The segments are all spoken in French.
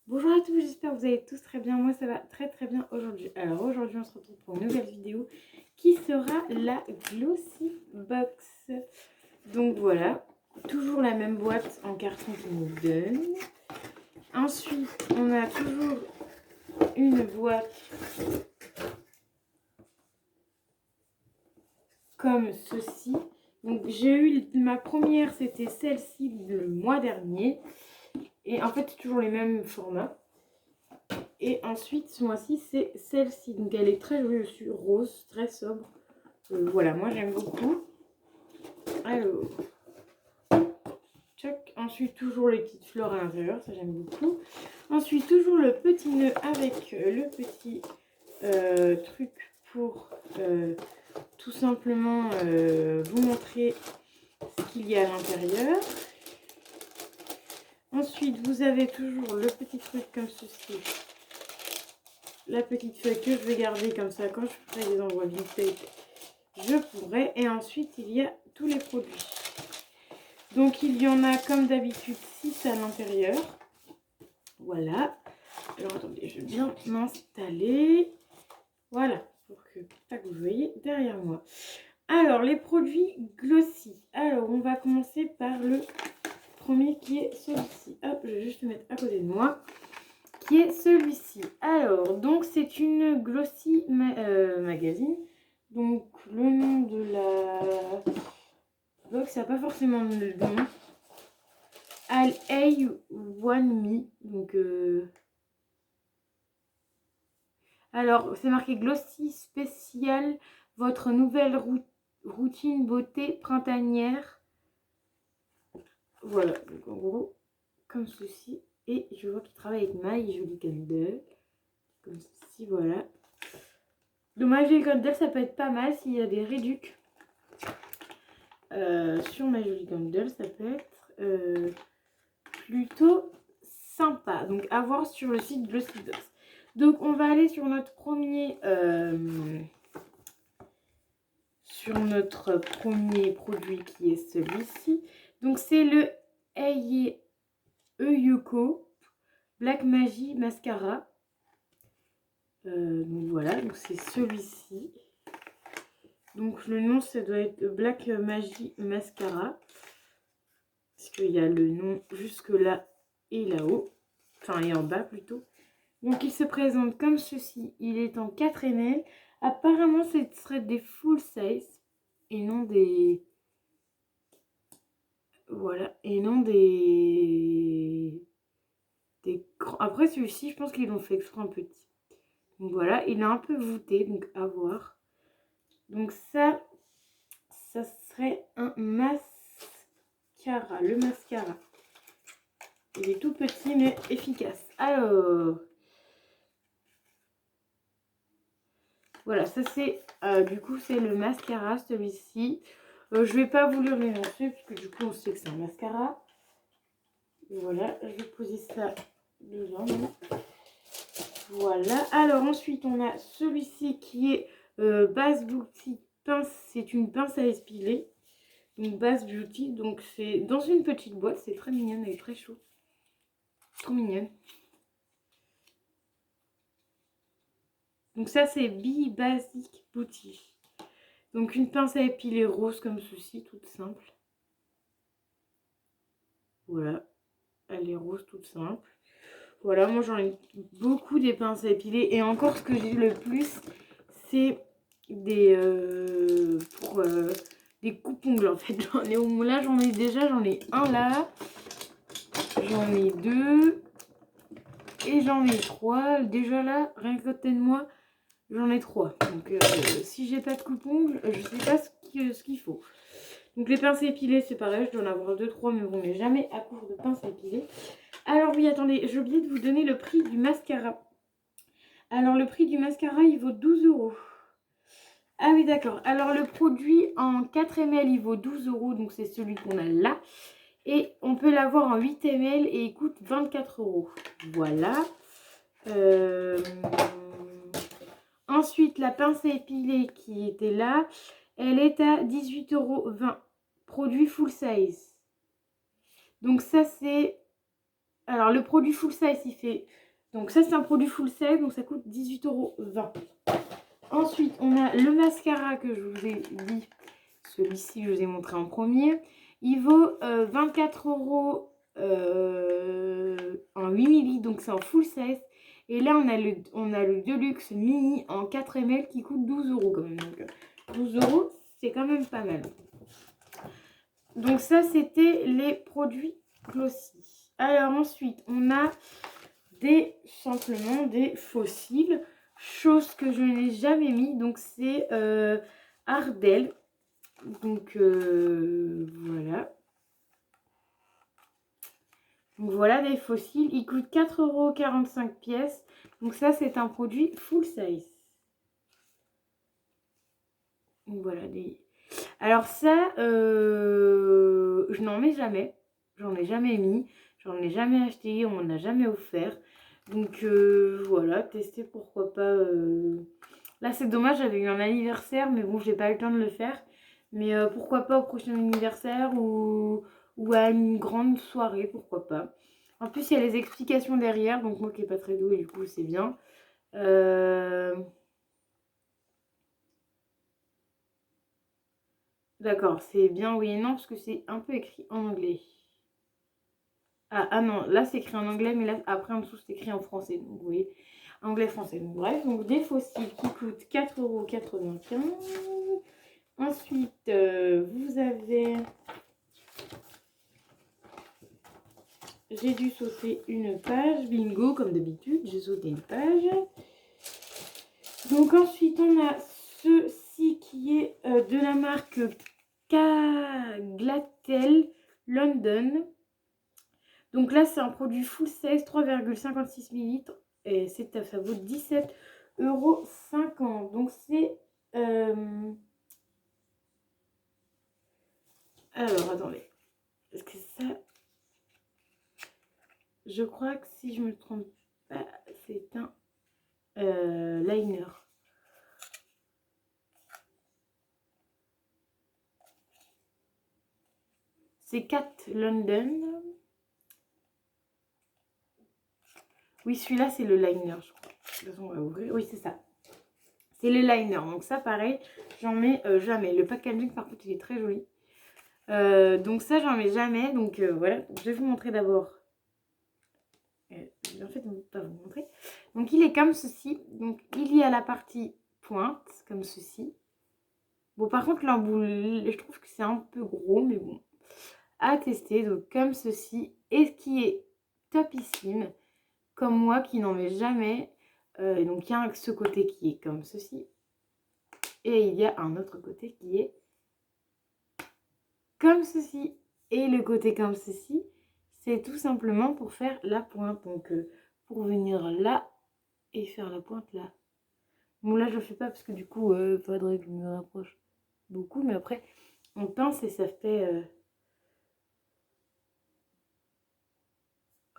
Bonjour à tous, j'espère que vous allez tous très bien. Moi, ça va très très bien aujourd'hui. Alors aujourd'hui, on se retrouve pour une nouvelle vidéo qui sera la Glossy Box. Donc voilà, toujours la même boîte en carton qu'ils nous donne. Ensuite, on a toujours une boîte comme ceci. Donc j'ai eu ma première, c'était celle-ci le mois dernier. Et en fait, c'est toujours les mêmes formats. Et ensuite, ce mois-ci, c'est celle-ci. Donc, elle est très jolie aussi, rose, très sobre. Voilà, moi, j'aime beaucoup. Alors, tchoc. Ensuite, toujours les petites fleurs à l'intérieur, ça j'aime beaucoup. Ensuite, toujours le petit nœud avec le petit truc pour tout simplement vous montrer ce qu'il y a à l'intérieur. Ensuite, vous avez toujours le petit truc comme ceci. La petite feuille que je vais garder comme ça quand je ferai des envois vintage, je pourrai. Et ensuite, il y a tous les produits. Donc, il y en a comme d'habitude 6 à l'intérieur. Voilà. Alors, attendez, je vais bien m'installer. Voilà, pour que vous voyez derrière moi. Alors, les produits Glossy. Alors, on va commencer par le premier qui est celui-ci. Hop, je vais juste le mettre à côté de moi. Qui est celui-ci. Alors, donc c'est une Glossy magazine. Donc, le nom de la box, ça n'a pas forcément le nom. Al One Me. Donc, alors, c'est marqué Glossy spécial, votre nouvelle routine beauté printanière. Voilà, donc en gros, comme ceci. Et je vois qu'il travaille avec My Jolie Candle. Comme ceci, voilà. Donc My Jolie Candle, ça peut être pas mal s'il y a des réducs. Sur My Jolie Candle, ça peut être plutôt sympa. Donc à voir sur le site Glossy Box. Donc on va aller sur notre premier produit qui est celui-ci. Donc c'est le Eyuko Black Magie Mascara. Donc voilà, donc c'est celui-ci. Donc le nom, ça doit être Black Magie Mascara. Parce qu'il y a le nom jusque là et là-haut. Enfin, et en bas plutôt. Donc il se présente comme ceci. Il est en 4 ml. Apparemment, ce serait des full size. Et non des... Voilà. Et non des... Après, celui-ci, je pense qu'ils l'ont fait exprès un petit. Donc voilà. Il est un peu voûté. Donc à voir. Donc ça serait un mascara. Le mascara. Il est tout petit mais efficace. Alors, voilà, ça c'est du coup c'est le mascara celui-ci. Je vais pas vous lire l'énoncé parce que du coup on sait que c'est un mascara. Et voilà, je vais poser ça dedans. Voilà. Alors ensuite on a celui-ci qui est Base Beauty pince. C'est une pince à espiler. Donc Base Beauty. Donc c'est dans une petite boîte. C'est très mignonne, elle est très chaude. Trop mignonne. Donc ça c'est Be Basic Beauty. Donc une pince à épiler rose comme ceci, toute simple. Voilà, elle est rose toute simple. Voilà, moi j'en ai beaucoup des pinces à épiler. Et encore ce que j'ai le plus, c'est des des coupe-ongles en fait. Là j'en ai déjà, j'en ai un là. J'en ai deux. Et j'en ai trois. Déjà là, rien qu'à côté de moi, j'en ai trois. Donc si j'ai pas de coupe-ongles, je sais pas ce qu'il faut. Donc les pinces épilées, c'est pareil, je dois en avoir 2-3, mais on n'est jamais à court de pinces épilées. Alors oui, attendez, j'ai oublié de vous donner le prix du mascara. Alors le prix du mascara, il vaut 12 €. Ah oui, d'accord. Alors le produit en 4 ml, il vaut 12 €, donc c'est celui qu'on a là. Et on peut l'avoir en 8 ml et il coûte 24 €. Voilà. Ensuite, la pince à épiler qui était là, elle est à 18,20 €. Produit full size. Donc ça, c'est Alors, le produit full size, il fait... Donc, ça, c'est un produit full size, donc ça coûte 18,20 €. Ensuite, on a le mascara que je vous ai dit. Celui-ci, je vous ai montré en premier. Il vaut 24 € en 8 ml, donc c'est en full size. Et là, on a le Deluxe Mini en 4 ml qui coûte 12 € quand même. Donc, 12 €, c'est quand même pas mal. Donc ça, c'était les produits Glossy. Alors ensuite, on a simplement des fossiles. Chose que je n'ai jamais mis. Donc c'est Ardell. Donc voilà. Donc voilà des fossiles. Ils coûtent 4,45 € pièces. Donc ça, c'est un produit full size. Donc voilà des... Alors ça, je n'en mets jamais. J'en ai jamais mis. J'en ai jamais acheté. On m'en a jamais offert. Donc voilà, tester pourquoi pas. Là c'est dommage, j'avais eu un anniversaire, mais bon, j'ai pas eu le temps de le faire. Mais pourquoi pas au prochain anniversaire ou à une grande soirée, pourquoi pas. En plus, il y a les explications derrière, donc moi qui n'ai pas très douée, du coup, c'est bien. D'accord, c'est bien, oui et non, parce que c'est un peu écrit en anglais. Ah non, là c'est écrit en anglais, mais là après en dessous c'est écrit en français. Donc vous voyez, anglais-français. Donc bref, donc des fossiles qui coûtent 4,95 €. Ensuite, vous avez... J'ai dû sauter une page, bingo, comme d'habitude, j'ai sauté une page. Donc ensuite, on a ceci qui est de la marque Glatel London. Donc là, c'est un produit full size, 3,56 ml. Et ça vaut 17,50 €. Donc c'est... Alors, attendez. Est-ce que ça... Je crois que si je me trompe pas, c'est un liner. C'est Cat London. Oui, celui-là, c'est le liner, je crois. De toute façon, on va ouvrir. Oui, c'est ça. C'est le liner. Donc ça, pareil, j'en mets jamais. Le packaging, par contre, il est très joli. Donc ça, j'en mets jamais. Donc voilà, je vais vous montrer d'abord. Je vais en fait pas vous montrer. Donc il est comme ceci. Donc il y a la partie pointe, comme ceci. Bon, par contre, l'embout, je trouve que c'est un peu gros, mais bon, à tester. Donc comme ceci. Et ce qui est topissime, comme moi qui n'en mets jamais. Donc il y a ce côté qui est comme ceci. Et il y a un autre côté qui est comme ceci. Et le côté comme ceci, c'est tout simplement pour faire la pointe. Donc pour venir là et faire la pointe là. Bon là je le fais pas parce que du coup il faudrait que je me rapproche beaucoup. Mais après on pince et ça fait...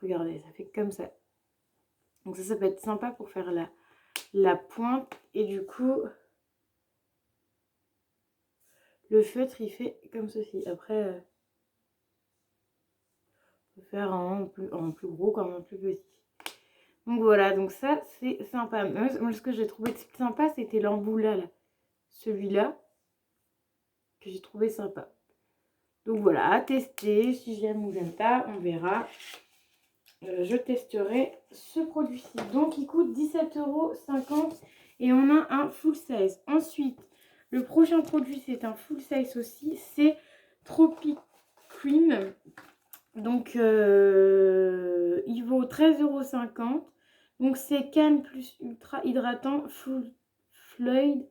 Regardez, ça fait comme ça. Donc ça peut être sympa pour faire la pointe. Et du coup... Le feutre, il fait comme ceci. Après, on peut faire en plus gros comme en plus petit. Donc voilà, donc ça, c'est sympa. Moi, ce que j'ai trouvé sympa, c'était l'embout là. Celui-là, que j'ai trouvé sympa. Donc voilà, à tester. Si j'aime ou j'aime pas, on verra. Je testerai ce produit-ci. Donc, il coûte 17,50 € et on a un full size. Ensuite, le prochain produit, c'est un full size aussi. C'est Tropic Cream. Donc, il vaut 13,50 €. Donc, c'est Cannes plus ultra hydratant, fluide,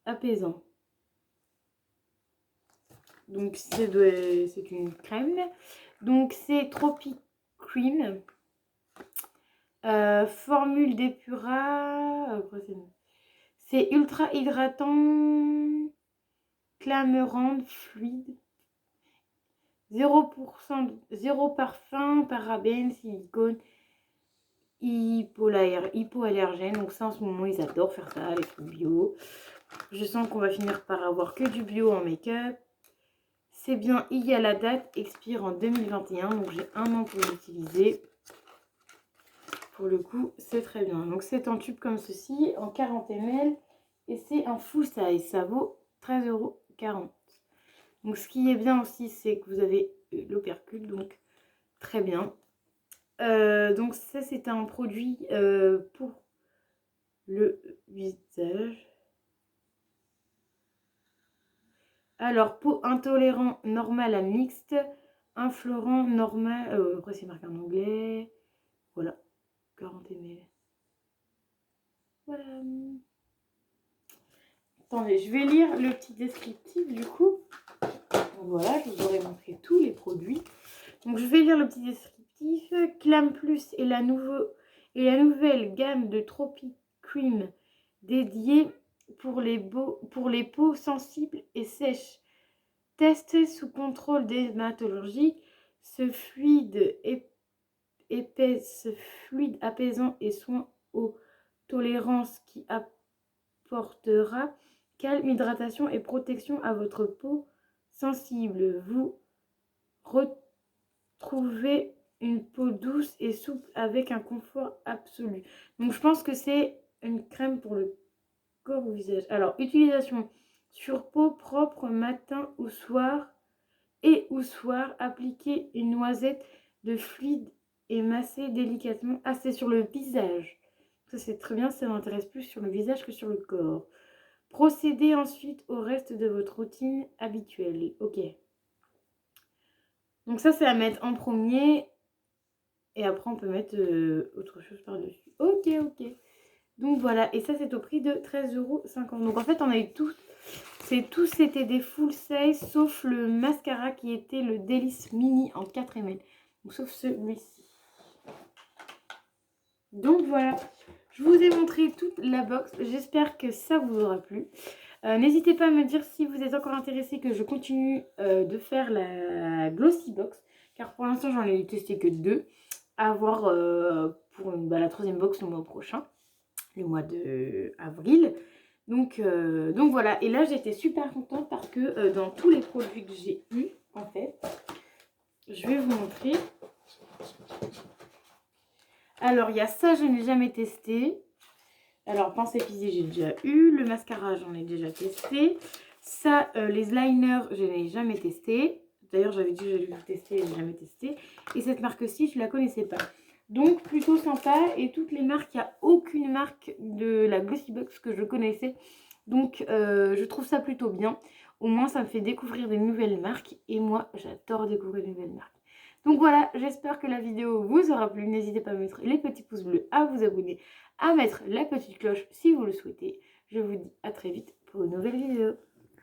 apaisant. Donc, c'est une crème. Donc, c'est Tropic Cream. Formule d'Epura. C'est ultra hydratant, clamérante, fluide. 0%, 0 parfum, parabènes, silicone, hypoallergène. Donc ça, en ce moment, ils adorent faire ça, avec le bio. Je sens qu'on va finir par avoir que du bio en make-up. C'est bien, il y a la date, expire en 2021. Donc j'ai un an pour l'utiliser. Pour le coup, c'est très bien. Donc c'est en tube comme ceci, en 40 ml. Et c'est un full size. Ça vaut 13,40 €. Donc ce qui est bien aussi, c'est que vous avez l'opercule. Donc très bien. Donc ça, c'est un produit pour le visage. Alors, peau intolérant normal à mixte, inflorant normal. Après, c'est marqué en anglais. Voilà, 40 ml. Voilà. Attendez, je vais lire le petit descriptif du coup. Voilà, je vous aurais montré tous les produits. Donc, je vais lire le petit descriptif. Clam Plus est la nouvelle gamme de Tropic Cream dédiée pour les peaux sensibles et sèches. Testé sous contrôle dermatologique, ce fluide épaisse, fluide apaisant et soin aux tolérances qui apportera calme, hydratation et protection à votre peau sensible. Vous retrouvez une peau douce et souple avec un confort absolu. Donc je pense que c'est une crème pour le corps ou visage. Alors, utilisation sur peau propre matin ou soir. Appliquer une noisette de fluide et masser délicatement. Ah, c'est sur le visage. Ça, c'est très bien, ça m'intéresse plus sur le visage que sur le corps. Procédez ensuite au reste de votre routine habituelle. Ok. Donc ça, c'est à mettre en premier. Et après, on peut mettre autre chose par-dessus. Ok. Donc voilà, et ça, c'est au prix de 13,50 €. Donc en fait, on a eu tout. Tous c'était des full size, sauf le mascara qui était le Délice Mini en 4 ml. Donc, sauf celui-ci. Donc voilà, je vous ai montré toute la box. J'espère que ça vous aura plu. N'hésitez pas à me dire si vous êtes encore intéressé que je continue de faire la Glossy Box. Car pour l'instant, j'en ai testé que 2. À voir pour la 3e box le mois prochain. Le mois d'avril. Donc voilà, et là j'étais super contente parce que dans tous les produits que j'ai eu, en fait, je vais vous montrer. Alors il y a ça, je n'ai jamais testé. Alors pince épilée, j'ai déjà eu. Le mascara, j'en ai déjà testé. Ça, les liners, je n'ai jamais testé. D'ailleurs, j'avais dit que j'allais vous tester, je n'ai jamais testé. Et cette marque-ci, je ne la connaissais pas. Donc plutôt sympa, et toutes les marques, il n'y a aucune marque de la Glossy Box que je connaissais. Donc je trouve ça plutôt bien. Au moins ça me fait découvrir des nouvelles marques, et moi j'adore découvrir des nouvelles marques. Donc voilà, j'espère que la vidéo vous aura plu. N'hésitez pas à mettre les petits pouces bleus, à vous abonner, à mettre la petite cloche si vous le souhaitez. Je vous dis à très vite pour une nouvelle vidéo.